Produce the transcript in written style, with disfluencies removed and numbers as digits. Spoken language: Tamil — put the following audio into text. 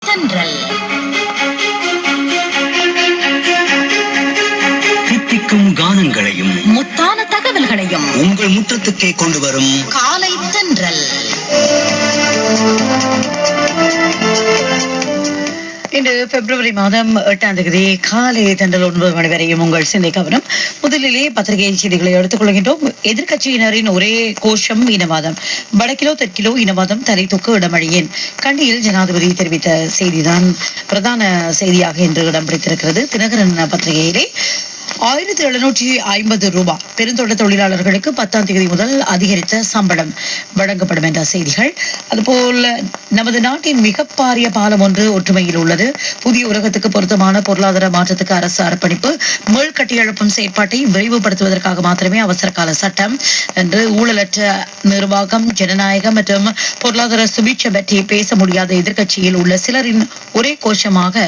தென்றல் தித்திக்கும் கானங்களையும் முத்தான தகவல்களையும் உங்கள் முற்றத்துக்கே கொண்டு வரும் காலை தென்றல். இன்று பிப்ரவரி மாதம் 8ஆம் தேதி காலை தென்றல் 9 மணி வரையும் உங்கள் சிந்தை கவனம். முதலிலே பத்திரிகை செய்திகளை எடுத்துக் கொள்கின்றோம். எதிர்க்கட்சியினரின் ஒரே கோஷம் இனவாதம், வடக்கிலோ தெற்கிலோ இனவாதம் தலை தூக்க இடமழியேன். கண்டியில் ஜனாதிபதி தெரிவித்த செய்திதான் பிரதான செய்தியாக இன்று இடம் பிடித்திருக்கிறது. தினகரன் பத்திரிகையிலே 1750 ரூபாய் பெருந்தோட்ட தொழிலாளர்களுக்கு 10ஆம் தேதி முதல் அதிகரித்த சம்பளம் வழங்கப்படும் என்ற செய்திகள். அதுபோல் நமது நாட்டின் மிக பாரிய பாலம் ஒன்று ஒற்றுமையில் உள்ளது. புதிய உலகத்துக்கு பொருத்தமான பொருளாதார மாற்றத்துக்கு அரசு அர்ப்பணிப்பு. மீள் கட்டியெழுப்பும் செயற்பாட்டை விரைவுபடுத்துவதற்காக மாத்திரமே அவசர கால சட்டம் என்று ஊழலற்ற நிர்வாகம், ஜனநாயகம் மற்றும் பொருளாதார சுபீட்சை பற்றி பேச முடியாத எதிர்க்கட்சியில் உள்ள சிலரின் ஒரே கோஷமாக